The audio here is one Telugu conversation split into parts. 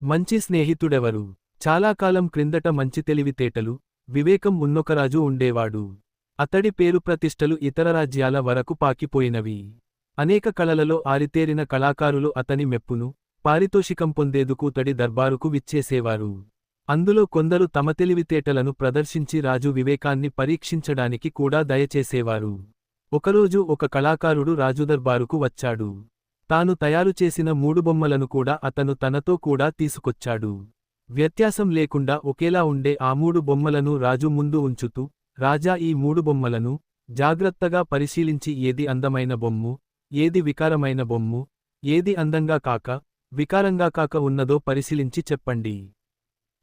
మంచి స్నేహితుడెవరు? చాలా కాలం క్రిందట మంచి తెలివితేటలు, వివేకం ఉన్నొక రాజు ఉండేవాడు. అతడి పేరు ప్రతిష్టలు ఇతర రాజ్యాల వరకు పాకిపోయినవి. అనేక కళలలో ఆరితేరిన కళాకారులు అతని మెప్పును, పారితోషికం పొందేందుకు తడి దర్బారుకు విచ్చేసేవారు. అందులో కొందరు తమ తెలివితేటలను ప్రదర్శించి రాజు వివేకాన్ని పరీక్షించడానికి కూడా దయచేసేవారు. ఒకరోజు ఒక కళాకారుడు రాజుదర్బారుకు వచ్చాడు. తాను తయారుచేసిన 3 బొమ్మలను కూడా అతను తనతో కూడా తీసుకొచ్చాడు. వ్యత్యాసం లేకుండా ఒకేలా ఉండే ఆ 3 బొమ్మలను రాజు ముందు ఉంచుతూ, రాజా ఈ 3 బొమ్మలను జాగ్రత్తగా పరిశీలించి ఏది అందమైన బొమ్ము, ఏది వికారమైన బొమ్ము, ఏది అందంగా కాక, వికారంగా కాక ఉన్నదో పరిశీలించి చెప్పండి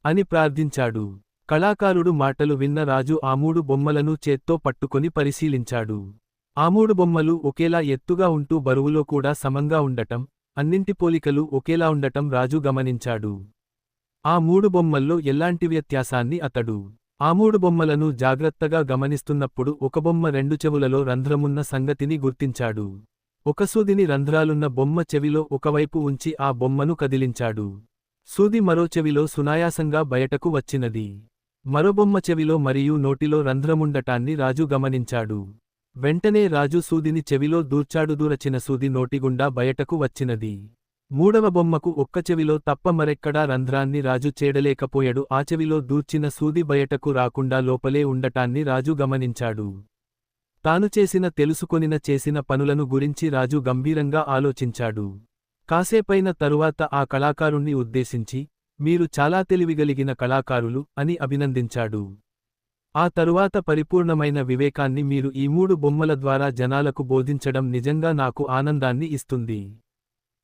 అని ప్రార్థించాడు. కళాకారుడు మాటలు విన్న రాజు ఆ 3 బొమ్మలను చేత్తో పట్టుకొని పరిశీలించాడు. ఆ 3 బొమ్మలు ఒకేలా ఎత్తుగా ఉంటూ బరువులో కూడా సమంగా ఉండటం, అన్నింటి పోలికలు ఒకేలా ఉండటం రాజు గమనించాడు. ఆ 3 బొమ్మల్లో ఎలాంటి వ్యత్యాసాన్ని అతడు ఆ 3 బొమ్మలను జాగ్రత్తగా గమనిస్తున్నప్పుడు ఒక బొమ్మ 2 చెవులలో రంధ్రమున్న సంగతిని గుర్తించాడు. ఒక సూదిని రంధ్రాలున్న బొమ్మ చెవిలో ఒకవైపు ఉంచి ఆ బొమ్మను కదిలించాడు. సూది మరో చెవిలో సునాయాసంగా బయటకు వచ్చినది. మరో బొమ్మ చెవిలో మరియు నోటిలో రంధ్రముండటాన్ని రాజు గమనించాడు. వెంటనే రాజు సూదిని చెవిలో దూర్చాడు. దూరచిన సూది నోటిగుండా బయటకు వచ్చినది. మూడవ బొమ్మకు ఒక్క చెవిలో తప్ప మరెక్కడా రంధ్రాన్ని రాజు చేడలేకపోయాడు. ఆ చెవిలో దూర్చిన సూది బయటకు రాకుండా లోపలే ఉండటాన్ని రాజు గమనించాడు. తాను చేసిన పనులను గురించి రాజు గంభీరంగా ఆలోచించాడు. కాసేపైన తరువాత ఆ కళాకారుణ్ణి ఉద్దేశించి, మీరు చాలా తెలివిగలిగిన కళాకారులు అని అభినందించాడు. ఆ తరువాత పరిపూర్ణమైన వివేకాన్ని మీరు ఈ 3 బొమ్మల ద్వారా జనాలకు బోధించడం నిజంగా నాకు ఆనందాన్ని ఇస్తుంది.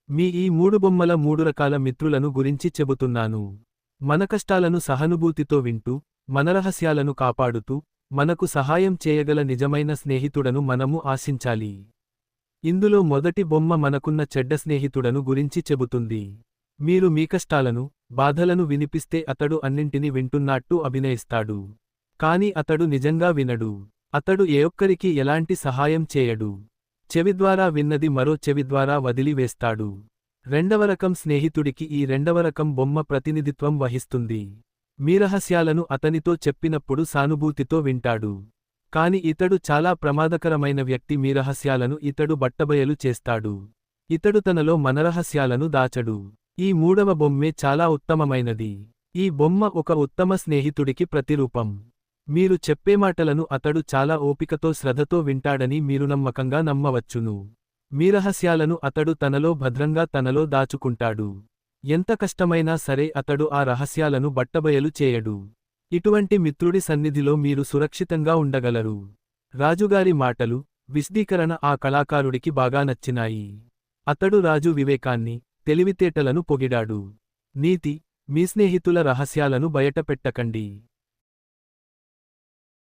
మీ ఈ 3 బొమ్మల 3 రకాల మిత్రులను గురించి చెబుతున్నాను. మన కష్టాలను సహానుభూతితో వింటూ, మన రహస్యాలను కాపాడుతూ, మనకు సహాయం చేయగల నిజమైన స్నేహితుడను మనము ఆశించాలి. ఇందులో మొదటి బొమ్మ మనకున్న చెడ్డ స్నేహితుడను గురించి చెబుతుంది. మీరు మీ కష్టాలను, బాధలను వినిపిస్తే అతడు అన్నింటిని వింటున్నట్టు అభినయిస్తాడు. కాని అతడు నిజంగా వినడు. అతడు ఏ ఒక్కరికి ఎలాంటి సహాయం చేయడు. చెవి ద్వారా విన్నది మరో చెవి ద్వారా వదిలివేస్తాడు. రెండవ రకం స్నేహితుడికి ఈ రెండవ రకం బొమ్మ ప్రతినిధిత్వం వహిస్తుంది. మీ రహస్యాలను అతనితో చెప్పినప్పుడు సానుభూతితో వింటాడు. కాని ఇతడు చాలా ప్రమాదకరమైన వ్యక్తి. మీ రహస్యాలను ఇతడు బట్టబయలు చేస్తాడు. ఇతడు తనలో మన రహస్యాలను దాచడు. ఈ మూడవ బొమ్మే చాలా ఉత్తమమైనది. ఈ బొమ్మ ఒక ఉత్తమ స్నేహితుడికి ప్రతిరూపం. మీరు చెప్పే మాటలను అతడు చాలా ఓపికతో శ్రద్ధతో వింటాడని మీరు నమ్మకంగా నమ్మవచ్చును. మీ రహస్యాలను అతడు తనలో భద్రంగా తనలో దాచుకుంటాడు. ఎంత కష్టమైనా సరే అతడు ఆ రహస్యాలను బట్టబయలు చేయడు. ఇటువంటి మిత్రుడి సన్నిధిలో మీరు సురక్షితంగా ఉండగలరు. రాజుగారి మాటలు, విశదీకరణ ఆ కళాకారుడికి బాగా నచ్చినాయి. అతడు రాజు వివేకాన్ని, తెలివితేటలను పొగిడాడు. నీతి: మీ స్నేహితుల రహస్యాలను బయటపెట్టకండి.